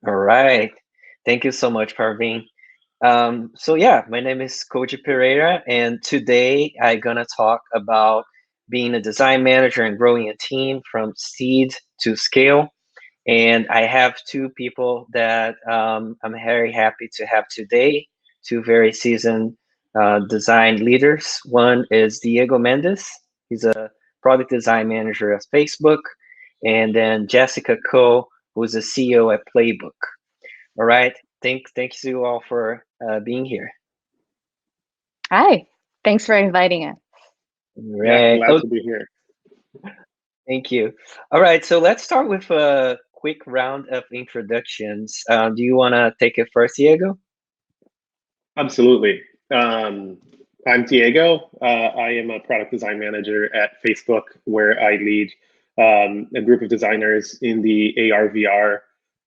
All right. Thank you so much, Parveen. So yeah, my name is Koji Pereira, and today I'm gonna talk about being a design manager and growing a team from seed to scale. And I have two people that I'm very happy to have today, two very seasoned design leaders. One is Diego Mendes. He's a product design manager at Facebook. And then Jessica Ko, who's the CEO at Playbook. All right. Thanks you all for being here. Hi, thanks for inviting us. Yeah, Right. glad Oh, to be here. thank you. All right. So let's start with a quick round of introductions. Do you want to take it first, Diego? Absolutely. Um, I'm Diego. I am a product design manager at Facebook, where I lead a group of designers in the AR/VR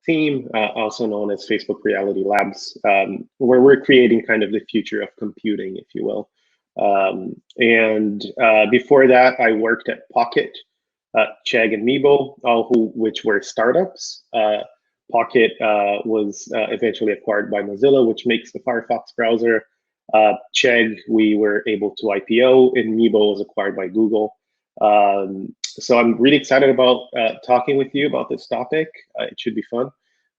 team, also known as Facebook Reality Labs, where we're creating kind of the future of computing, if you will. And before that, I worked at Pocket, Chegg, and Meebo, which were startups. Pocket was eventually acquired by Mozilla, which makes the Firefox browser. Chegg, we were able to IPO, and Meebo was acquired by Google. So I'm really excited about talking with you about this topic. It should be fun.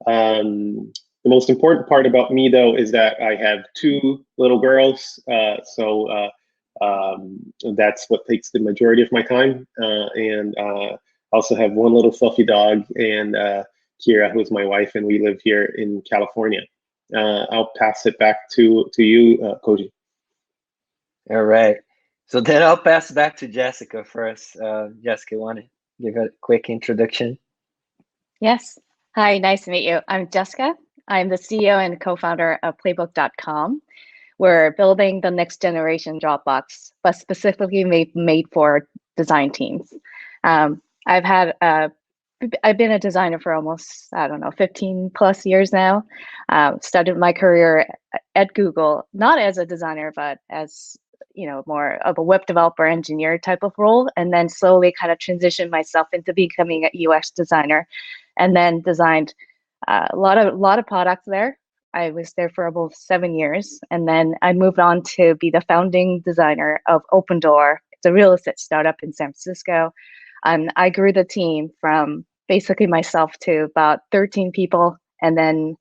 The most important part about me, though, is that I have two little girls. That's what takes the majority of my time. And also have one little fluffy dog, and Kira, who's my wife, and we live here in California. I'll pass it back to you, Koji. All right. So then I'll pass back to Jessica first. Jessica, want to give a quick introduction? Yes. Hi, nice to meet you. I'm Jessica. I'm the CEO and co-founder of Playbook.com. We're building the next generation Dropbox, but specifically made for design teams. I've had I've been a designer for almost, I don't know, 15 plus years now. Started my career at Google, not as a designer, but as more of a web developer engineer type of role, and then slowly kind of transitioned myself into becoming a UX designer, and then designed a lot of products there. I was there for about 7 years, and then I moved on to be the founding designer of Open Door. It's a real estate startup in San Francisco, and I grew the team from basically myself to about 13 people, and then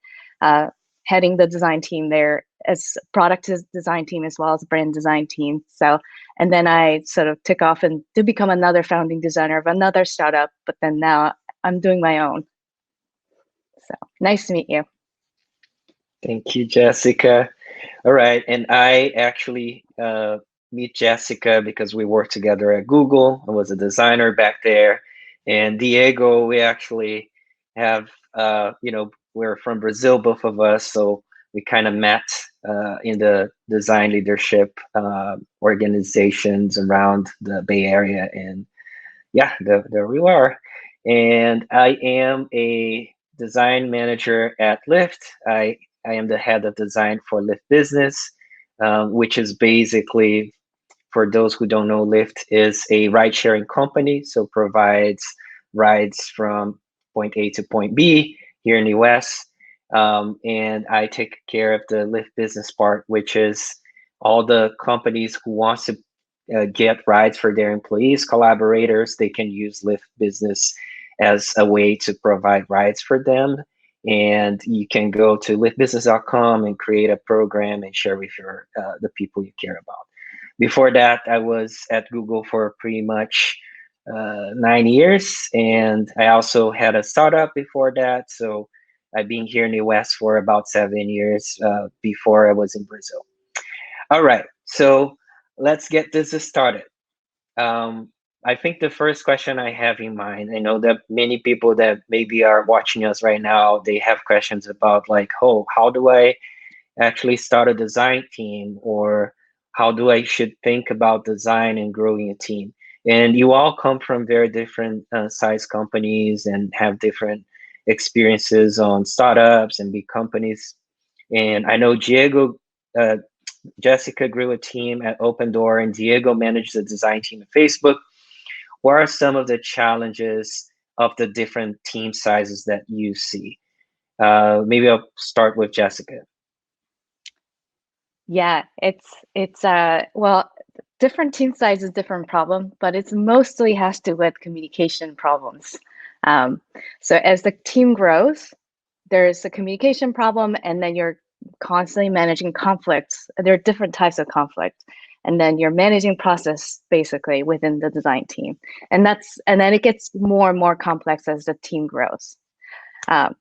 heading the design team there as product design team as well as brand design team. So, and then I sort of took off and to become another founding designer of another startup, but then now I'm doing my own. So nice to meet you. Thank you, Jessica. All right. And I actually meet Jessica because we worked together at Google. I was a designer back there. And Diego, we actually have, we're from Brazil, both of us. So we kind of met in the design leadership organizations around the Bay Area. And yeah, there we are. And I am a design manager at Lyft. I am the head of design for Lyft Business, which is basically, for those who don't know, Lyft is a ride sharing company, so provides rides from point A to point B here in the US. And I take care of the Lyft Business part, which is all the companies who wants to get rides for their employees, collaborators. They can use Lyft Business as a way to provide rides for them. And you can go to lyftbusiness.com and create a program and share with the people you care about. Before that, I was at Google for pretty much 9 years, and I also had a startup before that. So I've been here in the West for about 7 years before I was in Brazil. All right, so let's get this started. I think the first question I have in mind, I know that many people that maybe are watching us right now, they have questions about like, oh, how do I actually start a design team, or how do I should think about design and growing a team? And you all come from very different size companies and have different experiences on startups and big companies. And I know Jessica grew a team at Open Door, and Diego managed the design team at Facebook. What are some of the challenges of the different team sizes that you see? Maybe I'll start with Jessica. Yeah, it's well, different team size is different problem, but it's mostly has to do with communication problems. So as the team grows, there's a communication problem, and then you're constantly managing conflicts. There are different types of conflict, and then you're managing process basically within the design team, and then it gets more and more complex as the team grows.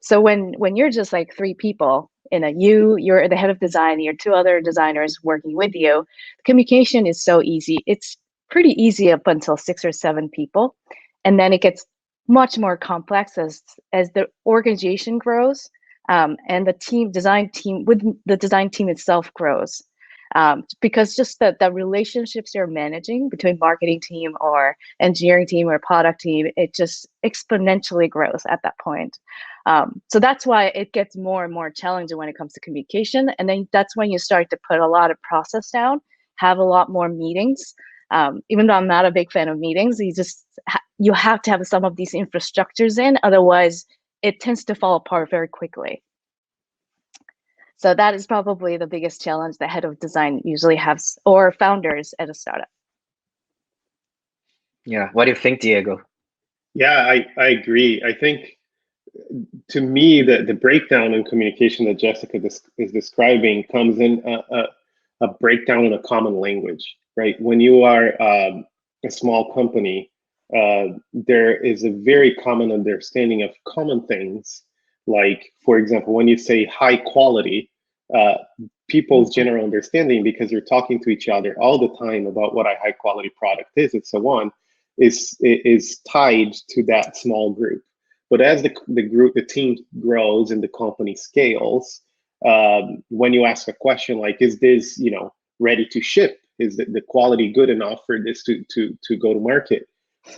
So when you're just like three people in you're the head of design, you're two other designers working with you, communication is so easy. It's pretty easy up until 6 or 7 people. And then it gets much more complex as the organization grows, and the design team with the design team itself grows. Because just the relationships you're managing between marketing team or engineering team or product team, it just exponentially grows at that point. So that's why it gets more and more challenging when it comes to communication. And then that's when you start to put a lot of process down, have a lot more meetings. Even though I'm not a big fan of meetings, you have to have some of these infrastructures in, otherwise it tends to fall apart very quickly. So that is probably the biggest challenge the head of design usually has, or founders at a startup. Yeah, what do you think, Diego? Yeah, I agree. I think, to me, the breakdown in communication that Jessica is describing comes in a breakdown in a common language, right? When you are a small company, there is a very common understanding of common things. Like, for example, when you say high quality, people's general understanding, because you're talking to each other all the time about what a high quality product is and so on, is tied to that small group. But as the team grows and the company scales, when you ask a question like, "Is this ready to ship? Is the quality good enough for this to go to market?"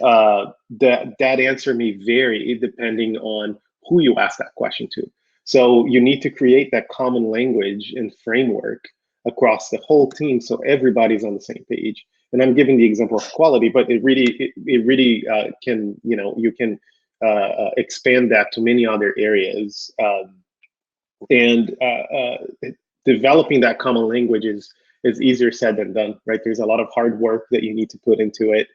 That answer may vary depending on who you ask that question to. So you need to create that common language and framework across the whole team so everybody's on the same page. And I'm giving the example of quality, but it really can, you can expand that to many other areas. And developing that common language is easier said than done, right? There's a lot of hard work that you need to put into it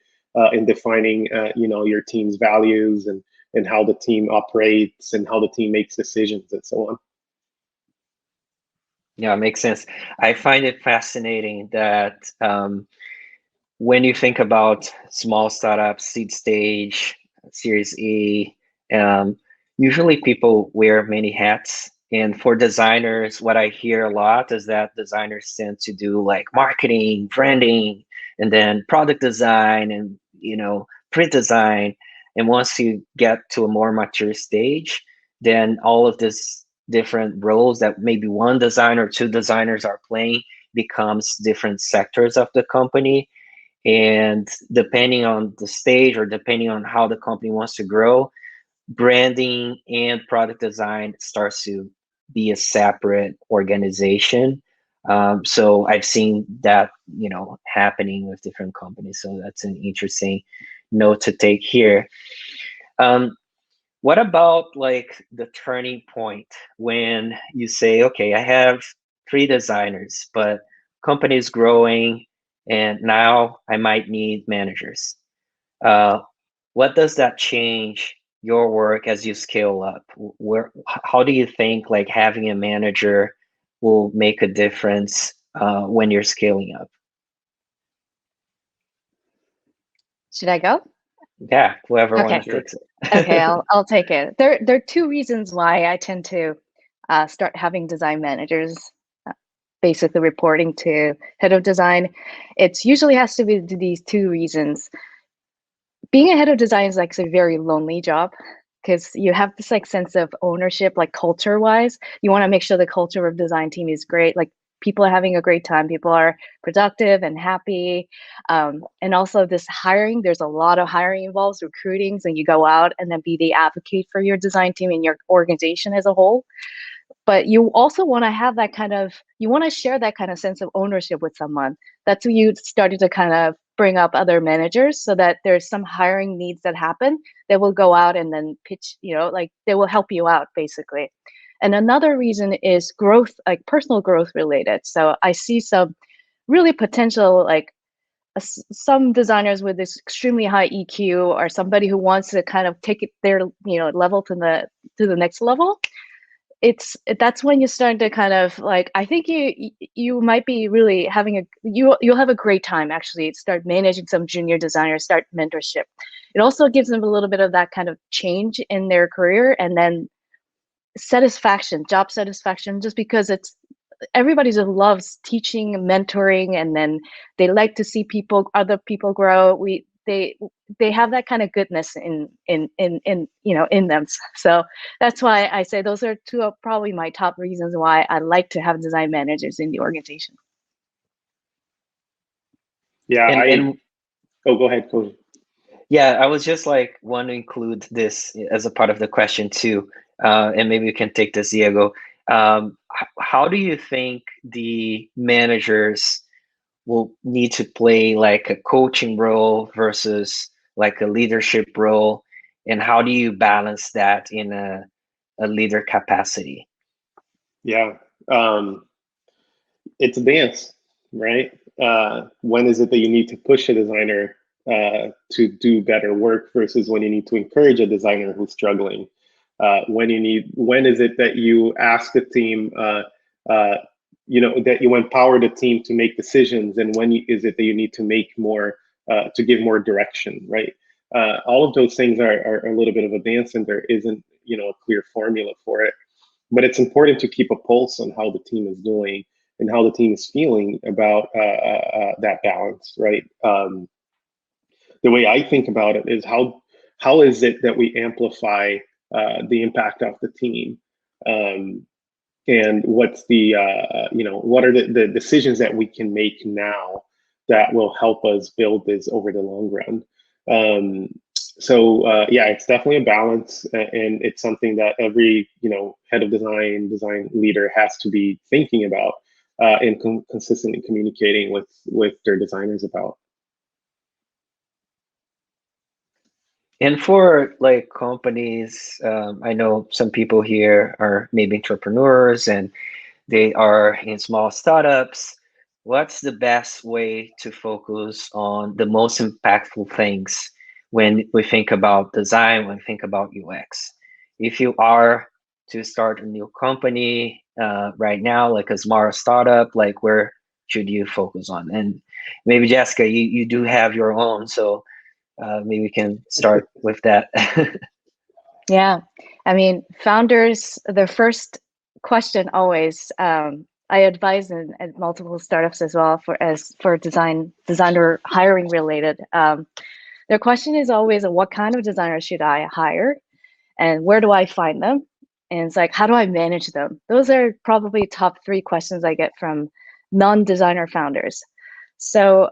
in defining, your team's values and how the team operates and how the team makes decisions and so on. Yeah, it makes sense. I find it fascinating that when you think about small startups, seed stage, Series E, usually people wear many hats. And for designers, what I hear a lot is that designers tend to do like marketing, branding, and then product design and print design. And once you get to a more mature stage, then all of this different roles that maybe one designer or two designers are playing becomes different sectors of the company. And depending on the stage or depending on how the company wants to grow, branding and product design starts to be a separate organization. So I've seen that, happening with different companies. So that's an interesting note to take here. What about like the turning point when you say, okay, I have 3 designers, but company is growing and now I might need managers. What does that change your work as you scale up? How do you think like having a manager will make a difference when you're scaling up? Should I go? Yeah, whoever Okay. wants to take it. Okay, I'll take it. There are 2 reasons why I tend to start having design managers basically reporting to head of design. It usually has to be these 2 reasons. Being a head of design is like a very lonely job because you have this like sense of ownership, like culture wise. You want to make sure the culture of design team is great. Like people are having a great time. People are productive and happy. And also this hiring, there's a lot of hiring involves recruiting. So you go out and then be the advocate for your design team and your organization as a whole. But you also want to have you want to share that kind of sense of ownership with someone. That's when you started to kind of bring up other managers so that there's some hiring needs that happen. They will go out and then pitch, like they will help you out basically. And another reason is growth, like personal growth related. So I see some really potential, like some designers with this extremely high EQ, or somebody who wants to kind of take it their level to the next level. That's when you start to kind of like, I think you might be really having you'll have a great time actually. Start managing some junior designers, start mentorship. It also gives them a little bit of that kind of change in their career, and then satisfaction, job satisfaction, just because everybody just loves teaching, mentoring, and then they like to see other people grow. They have that kind of goodness in them. So that's why I say those are two of probably my top reasons why I like to have design managers in the organization. Yeah, oh, go ahead, Koji. Yeah, I was just like want to include this as a part of the question too, and maybe you can take this, Diego. How do you think the managers will need to play like a coaching role versus like a leadership role, and how do you balance that in a leader capacity? Yeah, it's a dance, right? When is it that you need to push a designer to do better work versus when you need to encourage a designer who's struggling? When is it that you ask the team, that you empower the team to make decisions, and when is it that you need to make more, to give more direction, right? All of those things are a little bit of a dance, and there isn't, a clear formula for it. But it's important to keep a pulse on how the team is doing and how the team is feeling about that balance, right? The way I think about it is how is it that we amplify the impact of the team, and what's what are the decisions that we can make now that will help us build this over the long run. So yeah, it's definitely a balance, and it's something that every head of design leader has to be thinking about, and consistently communicating with their designers about. And for like companies, I know some people here are maybe entrepreneurs and they are in small startups. What's the best way to focus on the most impactful things when we think about design, when we think about UX? If you are to start a new company right now, like a small startup, like where should you focus on? And maybe Jessica, you do have your own, so maybe we can start with that. Yeah, I mean, founders, their first question always, I advise in multiple startups as well for designer hiring related. Their question is always, what kind of designer should I hire, and where do I find them? And it's like, how do I manage them? Those are probably top 3 questions I get from non-designer founders. So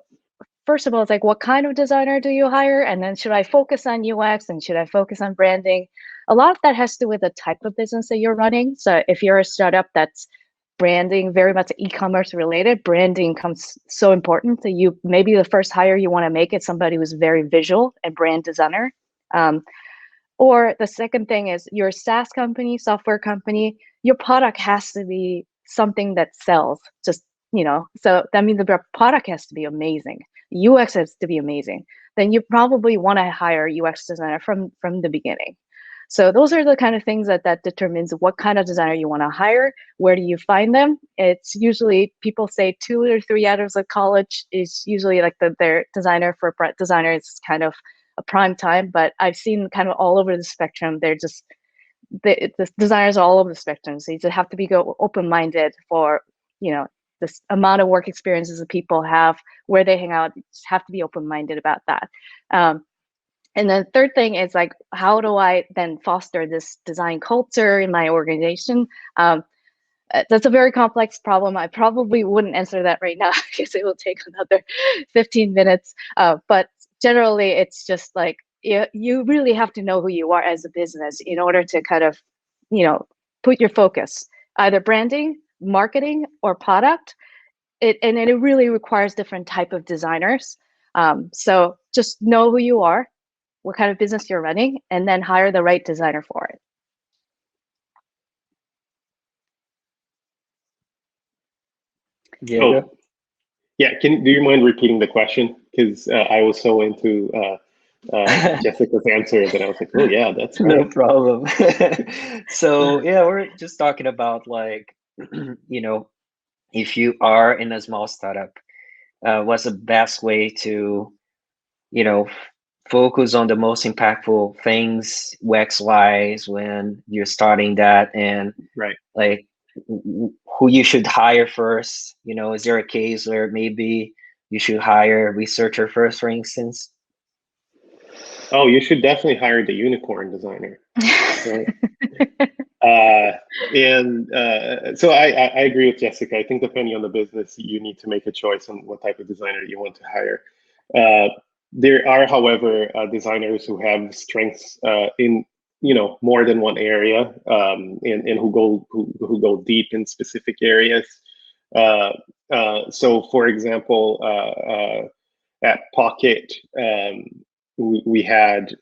first of all, it's like, what kind of designer do you hire? And then should I focus on UX and should I focus on branding? A lot of that has to do with the type of business that you're running. So if you're a startup that's branding very much e-commerce related, branding comes so important. So maybe the first hire you want to make is somebody who's very visual and brand designer. Or the second thing is, you're a SaaS company, software company, your product has to be something that sells. So that means the product has to be amazing. UX has to be amazing. Then you probably want to hire a UX designer from the beginning. So those are the kind of things that determines what kind of designer you want to hire. Where do you find them? It's usually, people say 2 or 3 years of college is usually like their designer for designer is kind of a prime time, but I've seen kind of all over the spectrum. The designers are all over the spectrum. So you just have to be open-minded for, this amount of work experiences that people have, where they hang out. You just have to be open-minded about that. And then third thing is like, how do I then foster this design culture in my organization? That's a very complex problem. I probably wouldn't answer that right now because it will take another 15 minutes. But generally, it's just like, you really have to know who you are as a business in order to kind of, put your focus, either branding, marketing, or product. And it really requires different type of designers. So just know who you are, what kind of business you're running, and then hire the right designer for it. Diego? Oh, yeah. Do you mind repeating the question? Because I was so into Jessica's answer that I was like, oh yeah, that's No right. problem. So yeah, we're just talking about like, if you are in a small startup, what's the best way to, you know, focus on the most impactful things UX wise when you're starting that, and Right. like who you should hire first. Is there a case where maybe you should hire a researcher first, for instance? Oh, you should definitely hire the unicorn designer. Right. And so I agree with Jessica. I think depending on the business, you need to make a choice on what type of designer you want to hire. There are, however, designers who have strengths in more than one area, and who go deep in specific areas. So, for example, at Pocket, we had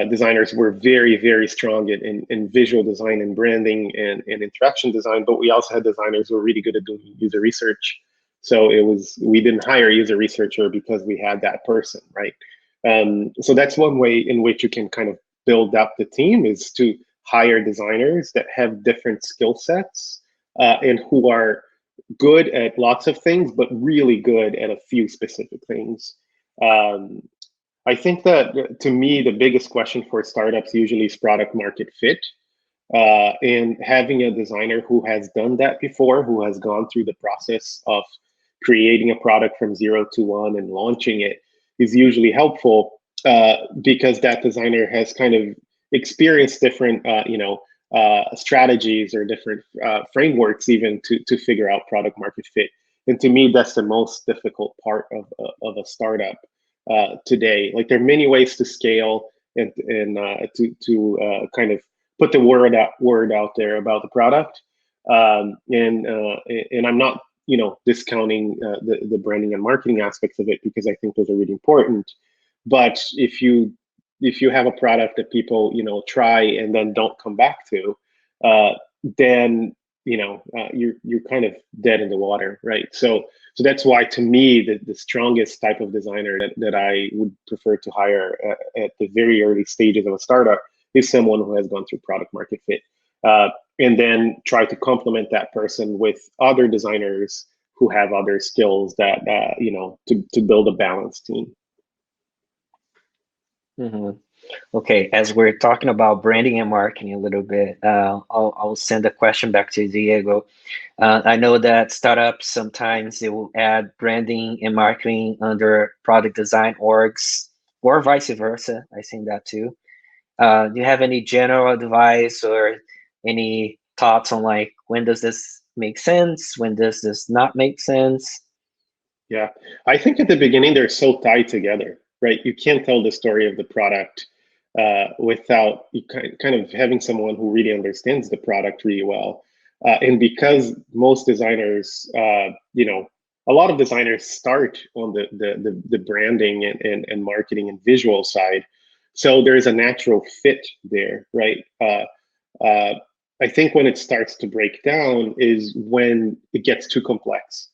designers were very, very strong in visual design and branding and interaction design, but we also had designers who were really good at doing user research. So we didn't hire a user researcher because we had that person, right? So that's one way in which you can kind of build up the team, is to hire designers that have different skill sets and who are good at lots of things, but really good at a few specific things. Um, I think that to me, the biggest question for startups usually is product market fit. And having a designer who has done that before, who has gone through the process of creating a product from 0 to 1 and launching it, is usually helpful because that designer has kind of experienced different, strategies or different frameworks even to figure out product market fit. And to me, that's the most difficult part of a startup today. Like, there are many ways to scale and to kind of put the word out there about the product. And I'm not discounting the branding and marketing aspects of it, because I think those are really important. But if you have a product that people try and then don't come back to, uh, then you're kind of dead in the water, right? So that's why, to me, the strongest type of designer that I would prefer to hire at the very early stages of a startup is someone who has gone through product market fit, and then try to complement that person with other designers who have other skills that to build a balanced team. Hmm. Okay, as we're talking about branding and marketing a little bit, I'll send a question back to Diego. I know that startups sometimes they will add branding and marketing under product design orgs, or vice versa. I've seen that too. Do you have any general advice or any thoughts on like when does this make sense? When does this not make sense? Yeah, I think at the beginning they're so tied together, right? You can't tell the story of the product without you kind of having someone who really understands the product really well. And because most designers, a lot of designers start on the branding and marketing and visual side, so there is a natural fit there, right? Uh, I think when it starts to break down is when it gets too complex.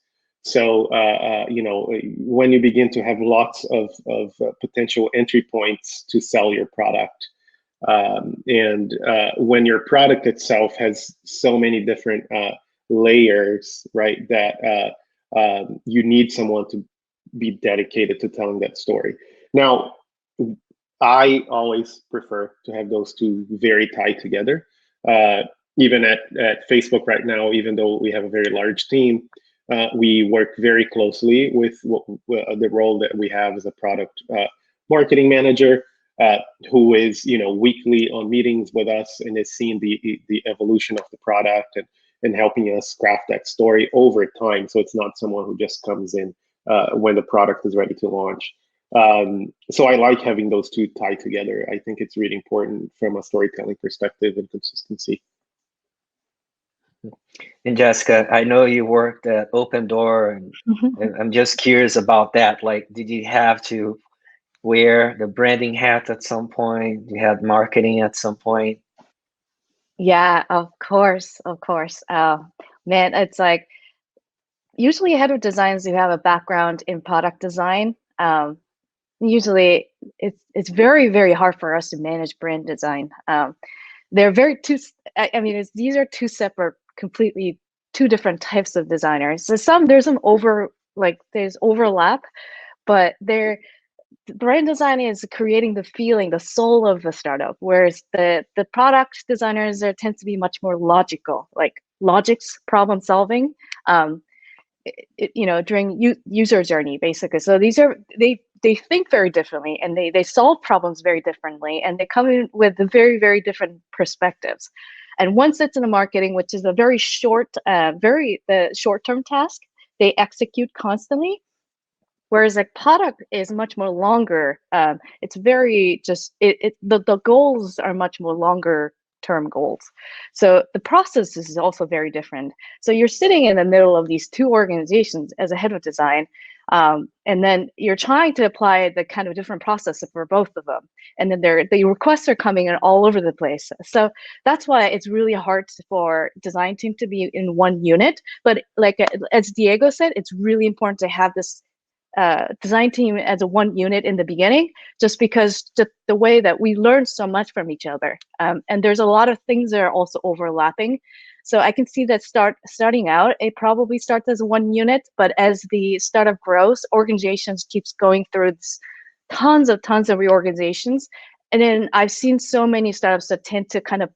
So, when you begin to have lots of potential entry points to sell your product, and when your product itself has so many different layers, right, that you need someone to be dedicated to telling that story. Now, I always prefer to have those two very tied together. Even at Facebook right now, even though we have a very large team, we work very closely with the role that we have as a product marketing manager, who is weekly on meetings with us and is seeing the evolution of the product and helping us craft that story over time. So it's not someone who just comes in when the product is ready to launch. So I like having those two tied together. I think it's really important from a storytelling perspective and consistency. And Jessica, I know you worked at Open Door, and I'm just curious about that. Like, did you have to wear the branding hat at some point? You had marketing at some point? Yeah, of course, of course. Man, it's like usually head of designs who have a background in product design. Usually it's very, very hard for us to manage brand design. They're very I mean, these are two separate, completely two different types of designers. So there's there's overlap, but brand design is creating the feeling, the soul of the startup, whereas the product designers tend to be much more logical, like logics, problem solving. During user journey, basically. So they think very differently, and they solve problems very differently, and they come in with very, very different perspectives. And once it's in the marketing, which is a very the short-term task, they execute constantly. Whereas a product is much more longer. It's very the goals are much more longer term goals. So the process is also very different. So you're sitting in the middle of these two organizations as a head of design, and then you're trying to apply the kind of different process for both of them. And then the requests are coming in all over the place. So that's why it's really hard for design team to be in one unit. But like as Diego said, it's really important to have this design team as a one unit in the beginning, just because the way that we learn so much from each other. And there's a lot of things that are also overlapping. So I can see that starting out, it probably starts as one unit, but as the startup grows, organizations keeps going through tons of reorganizations. And then I've seen so many startups that tend to kind of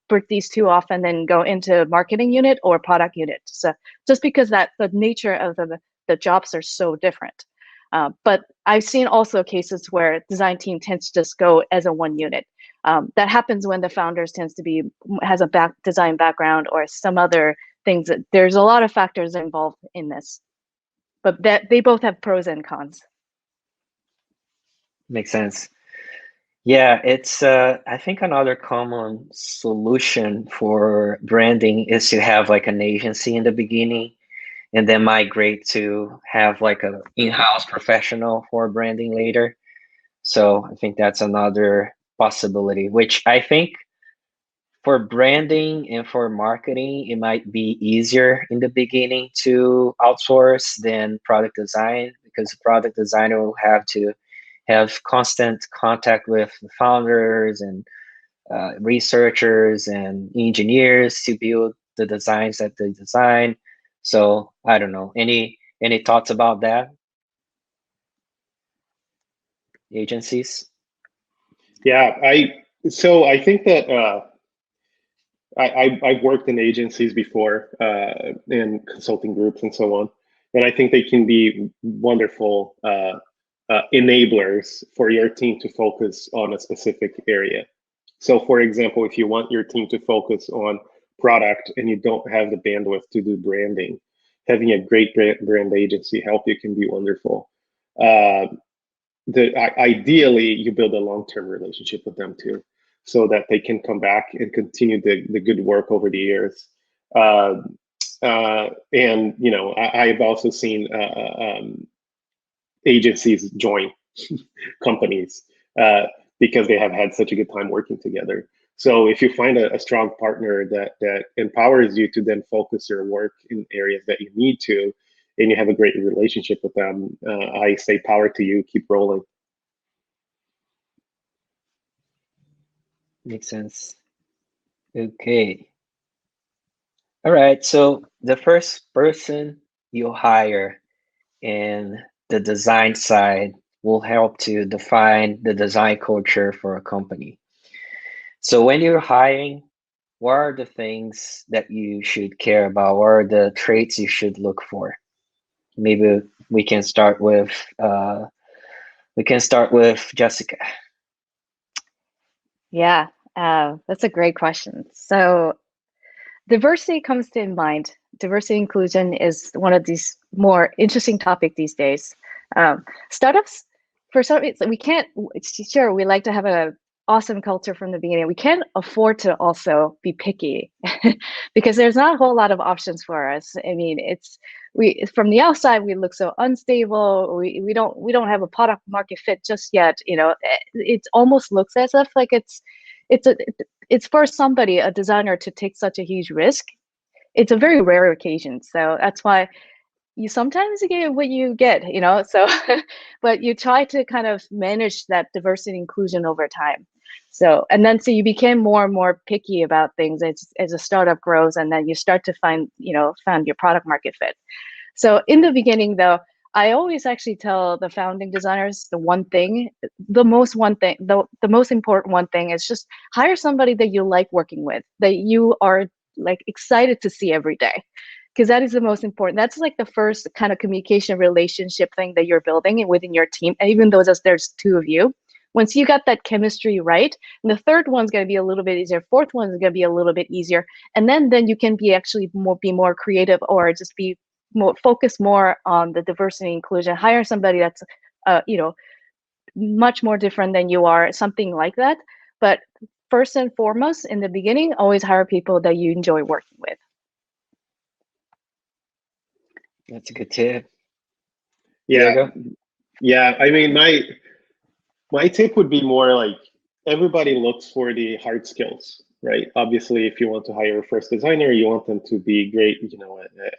break these two off and then go into marketing unit or product unit. So just because that the nature of the jobs are so different. But I've seen also cases where design team tends to just go as a one unit. That happens when the founders has a design background or some other things. That there's a lot of factors involved in this, but that they both have pros and cons. Makes sense. Yeah, it's I think another common solution for branding is to have like an agency in the beginning and then migrate to have like a in-house professional for branding later. So I think that's another possibility, which I think for branding and for marketing, it might be easier in the beginning to outsource than product design, because the product designer will have to have constant contact with the founders and researchers and engineers to build the designs that they design. So I don't know. Any thoughts about that? Agencies? Yeah, I think that I've worked in agencies before, in consulting groups and so on, and I think they can be wonderful enablers for your team to focus on a specific area. So, for example, if you want your team to focus on product and you don't have the bandwidth to do branding, having a great brand agency help you can be wonderful. Ideally, you build a long-term relationship with them too, so that they can come back and continue the good work over the years. And I've also seen agencies join companies because they have had such a good time working together. So if you find a strong partner that empowers you to then focus your work in areas that you need to, and you have a great relationship with them, I say power to you, keep rolling. Makes sense. Okay. All right. So the first person you hire in the design side will help to define the design culture for a company. So when you're hiring, what are the things that you should care about? What are the traits you should look for? Maybe we can start with Jessica. Yeah, that's a great question. So diversity comes to mind. Diversity inclusion is one of these more interesting topic these days. Startups, for some reason, we can't. Sure, we like to have a awesome culture from the beginning. We can't afford to also be picky because there's not a whole lot of options for us. I mean, we from the outside we look so unstable. We don't have a product market fit just yet. It almost looks as if like it's for somebody, a designer, to take such a huge risk. It's a very rare occasion. So that's why you sometimes get what you get, so but you try to kind of manage that diversity inclusion over time. So you became more and more picky about things as a startup grows, and then you start to find your product market fit. So in the beginning, though, I always actually tell the founding designers the most important one thing is just hire somebody that you like working with, that you are like excited to see every day, because that is the most important. That's like the first kind of communication relationship thing that you're building within your team. And even though there's two of you, once you got that chemistry right, and the third one's going to be a little bit easier, fourth one's going to be a little bit easier, and then you can be more creative, or just be more focus more on the diversity and inclusion. Hire somebody that's much more different than you are, something like that. But first and foremost, in the beginning, always hire people that you enjoy working with. That's a good tip. Yeah. Diego? Yeah. I mean, my tip would be more like everybody looks for the hard skills, right? Obviously, if you want to hire a first designer, you want them to be great,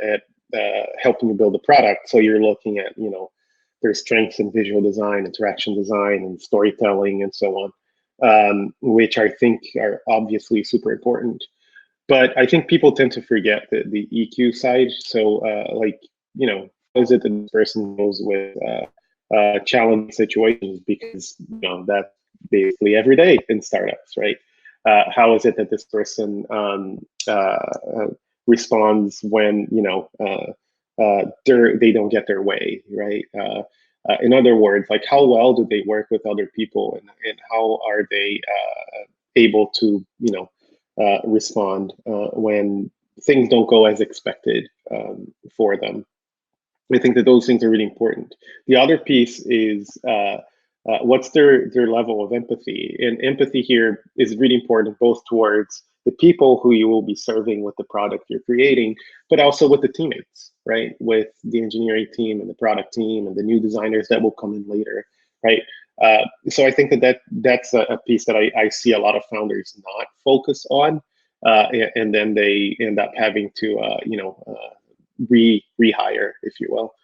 at helping you build a product. So you're looking at, their strengths in visual design, interaction design, and storytelling, and so on, which I think are obviously super important. But I think people tend to forget the EQ side. So, how is it that this person deals with challenging situations? Because that's basically every day in startups, right? How is it that this person responds when they don't get their way, right? In other words, like how well do they work with other people, and how are they able to respond when things don't go as expected for them. I think that those things are really important. The other piece is what's their level of empathy, and empathy here is really important both towards the people who you will be serving with the product you're creating, but also with the teammates, right? With the engineering team and the product team and the new designers that will come in later, right? So I think that's a piece that I see a lot of founders not focus on, and then they end up having to rehire, if you will,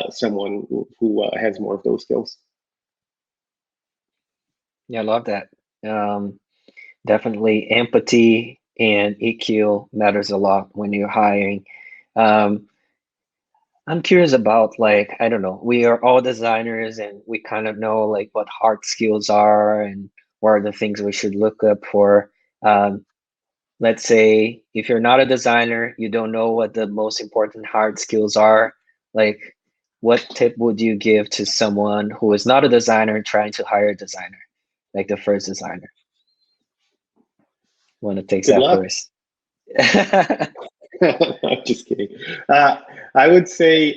someone who has more of those skills. Yeah, I love that. Definitely empathy and EQ matters a lot when you're hiring. I'm curious about, like, I don't know, we are all designers and we kind of know like what hard skills are and what are the things we should look up for. Let's say if you're not a designer, you don't know what the most important hard skills are. Like, what tip would you give to someone who is not a designer trying to hire a designer, like the first designer? Want to take Good that luck. first? I'm just kidding. I would say,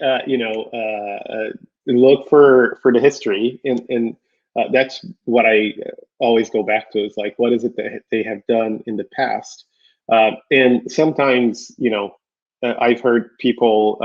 look for the history, and that's what I always go back to. Is like, what is it that they have done in the past? And sometimes, I've heard people.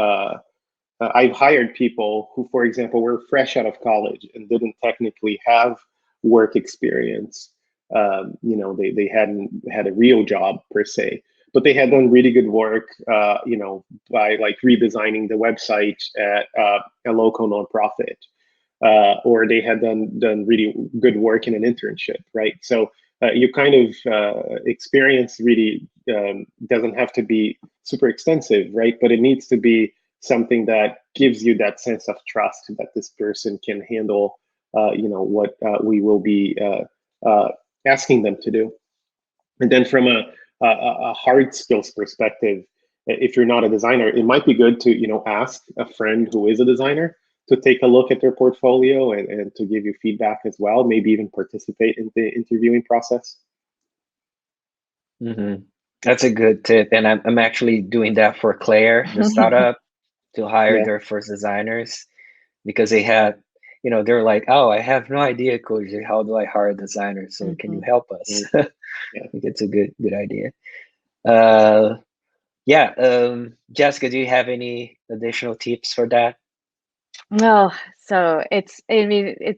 I've hired people who, for example, were fresh out of college and didn't technically have work experience. They hadn't had a real job per se, but they had done really good work, by like redesigning the website at a local nonprofit, or they had done really good work in an internship, right? So you kind of experience really doesn't have to be super extensive, right? But it needs to be something that gives you that sense of trust that this person can handle, what we will be asking them to do. And then from a hard skills perspective, if you're not a designer, it might be good to ask a friend who is a designer to take a look at their portfolio and to give you feedback as well, maybe even participate in the interviewing process. Mm-hmm. That's a good tip. And I'm actually doing that for Claire, the startup, to hire their first designers, because they had, they're like, oh, I have no idea, Koji, how do I hire a designer? So can you help us? Yeah. I think it's a good idea. Jessica, do you have any additional tips for that? No, so it's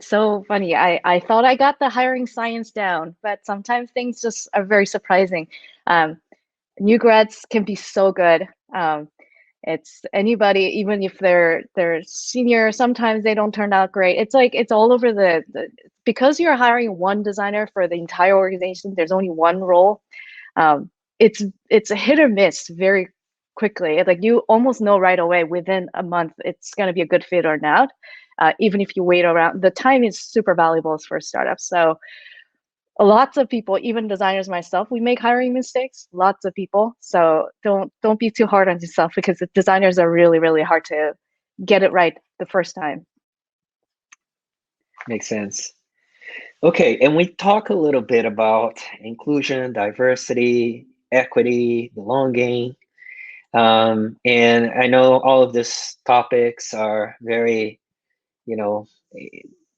so funny. I thought I got the hiring science down, but sometimes things just are very surprising. New grads can be so good. It's anybody, even if they're senior, sometimes they don't turn out great. It's like it's all over because you're hiring one designer for the entire organization. There's only one role. It's a hit or miss very quickly. Like you almost know right away within a month it's going to be a good fit or not. Even if you wait around, the time is super valuable for startups. So lots of people, even designers myself, we make hiring mistakes. Lots of people. So don't be too hard on yourself, because the designers are really, really hard to get it right the first time. Makes sense. Okay, and we talk a little bit about inclusion, diversity, equity, belonging. And I know all of these topics are very,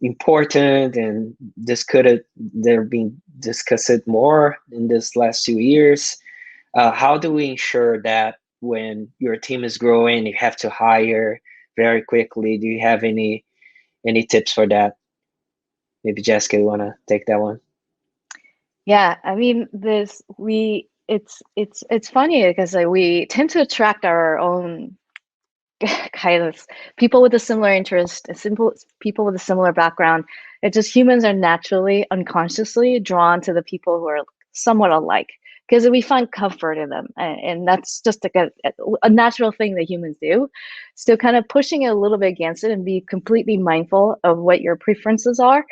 important, and they're being discussed more in this last 2 years. How do we ensure that when your team is growing, you have to hire very quickly? Do you have any tips for that? Maybe Jessica, you want to take that one? Yeah, I mean, it's funny because we tend to attract our own kind of people with a similar interest, people with a similar background. It's just humans are naturally, unconsciously drawn to the people who are somewhat alike, because we find comfort in them, and that's just like a natural thing that humans do. So kind of pushing it a little bit against it and be completely mindful of what your preferences are,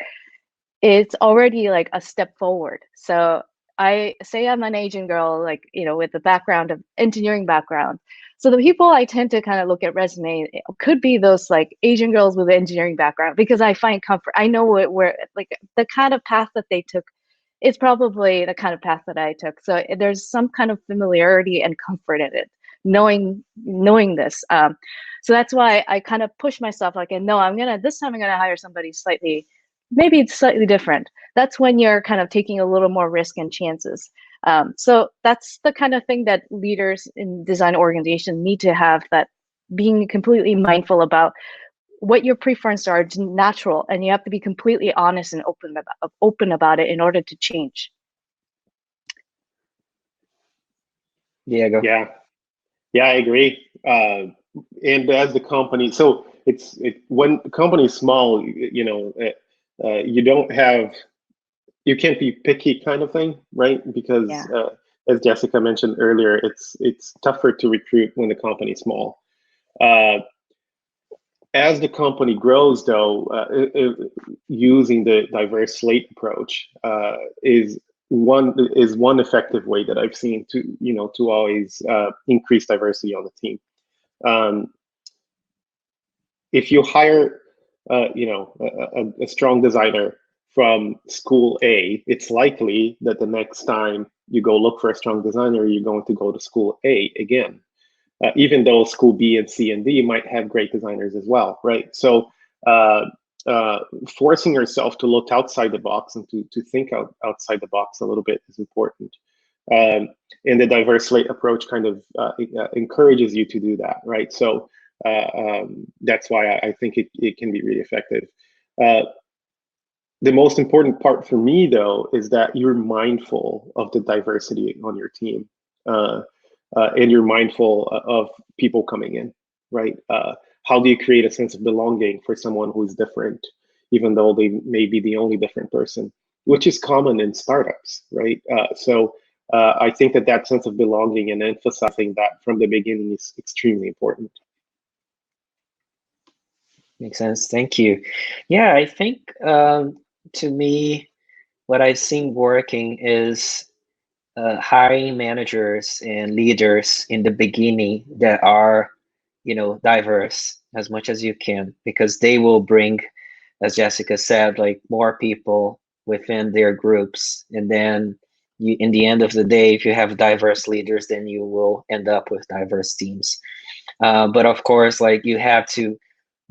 it's already like a step forward. So I say I'm an Asian girl, like, with the background of engineering background. So the people I tend to kind of look at resume could be those like Asian girls with an engineering background, because I find comfort. I know where like the kind of path that they took is probably the kind of path that I took. So there's some kind of familiarity and comfort in it, knowing this. So that's why I kind of push myself like, no, this time I'm gonna hire somebody maybe it's slightly different. That's when you're kind of taking a little more risk and chances. So that's the kind of thing that leaders in design organizations need to have, that being completely mindful about what your preferences are. It's natural, and you have to be completely honest and open about it in order to change. Diego. Yeah, I agree. And as the company, so when the company is small, you can't be picky kind of thing, right? Because as Jessica mentioned earlier, it's tougher to recruit when the company is small. As the company grows, though, using the diverse slate approach is one effective way that I've seen to always increase diversity on the team. If you hire a strong designer from school A, it's likely that the next time you go look for a strong designer, you're going to go to school A again. Even though school B and C and D might have great designers as well, right? So forcing yourself to look outside the box and to think outside the box a little bit is important. And the diverse slate approach kind of encourages you to do that, right? So that's why I think it can be really effective. The most important part for me, though, is that you're mindful of the diversity on your team. And you're mindful of people coming in, right? How do you create a sense of belonging for someone who is different, even though they may be the only different person, which is common in startups, right? So I think that sense of belonging and emphasizing that from the beginning is extremely important. Makes sense. Thank you. Yeah, I think to me, what I've seen working is hiring managers and leaders in the beginning that are, diverse as much as you can, because they will bring, as Jessica said, like more people within their groups. And then in the end of the day, if you have diverse leaders, then you will end up with diverse teams. But of course, like you have to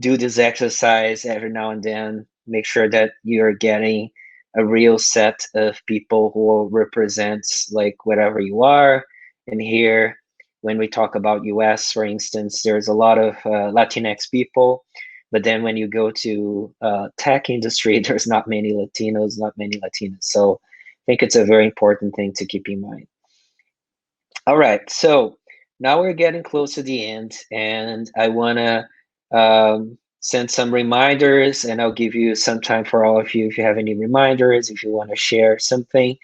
do this exercise every now and then, make sure that you're getting a real set of people who represents like whatever you are. And here, when we talk about US, for instance, there's a lot of Latinx people, but then when you go to tech industry, there's not many Latinos, not many Latinas. So I think it's a very important thing to keep in mind. All right, so now we're getting close to the end, and I want to send some reminders, and I'll give you some time for all of you if you have any reminders, if you want to share something.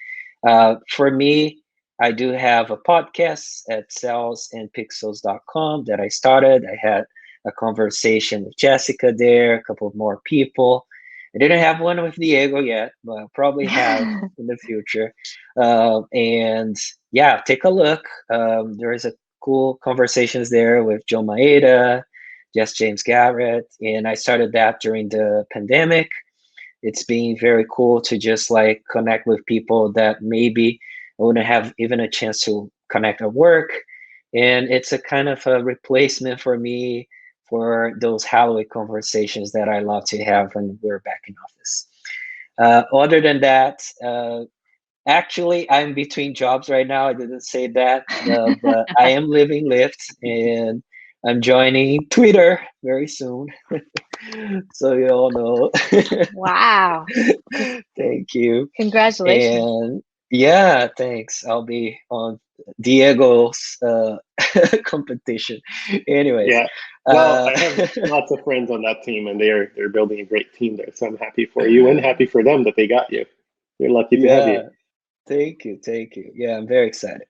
For me, I do have a podcast at salesandpixels.com that I started. I had a conversation with Jessica there, a couple of more people. I didn't have one with Diego yet, but I'll probably have in the future. And yeah, take a look. There is a cool conversations there with Joe Maeda, Just James Garrett, and I started that during the pandemic. It's been very cool to just like connect with people that maybe I wouldn't have even a chance to connect at work. And it's a kind of a replacement for me for those hallway conversations that I love to have when we're back in office. Other than that, actually, I'm between jobs right now. I didn't say that, but I am leaving Lyft and I'm joining Twitter very soon. So you all know. Wow. Thank you. Congratulations. And yeah, thanks. I'll be on Diego's competition. Anyways, Yeah. Well, I have lots of friends on that team, and they're building a great team there. So I'm happy for you and happy for them that they got you. They're lucky to have yeah, you. thank you, thank you. Yeah, I'm very excited.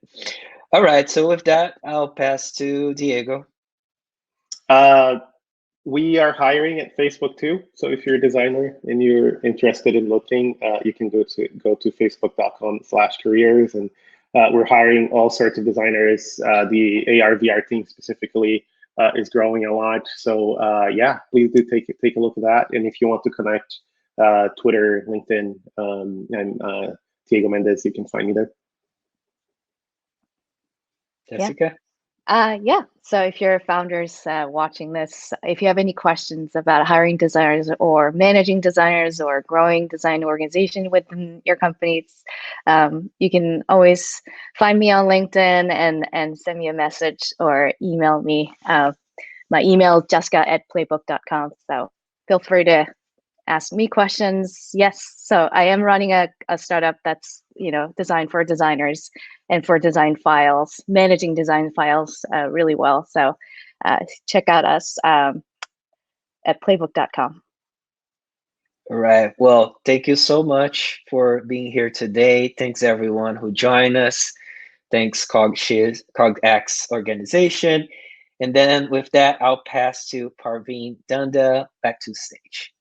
All right, so with that, I'll pass to Diego. Uh, we are hiring at Facebook too. So if you're a designer and you're interested in looking, you can go to facebook.com/careers, and we're hiring all sorts of designers. The AR VR team specifically is growing a lot. So yeah, please do take a look at that. And if you want to connect, Twitter, LinkedIn, and Diego Mendez, you can find me there. Jessica? Yeah. So if you're founders watching this, if you have any questions about hiring designers or managing designers or growing design organization within your companies, you can always find me on LinkedIn and send me a message or email me. My email is jessica@playbook.com. So feel free to ask me questions. Yes, so I am running a startup that's designed for designers and for design files, managing design files really well. So check out us at playbook.com. All right. Well, thank you so much for being here today. Thanks everyone who joined us. Thanks CogX organization. And then with that, I'll pass to Parveen Dunda back to stage.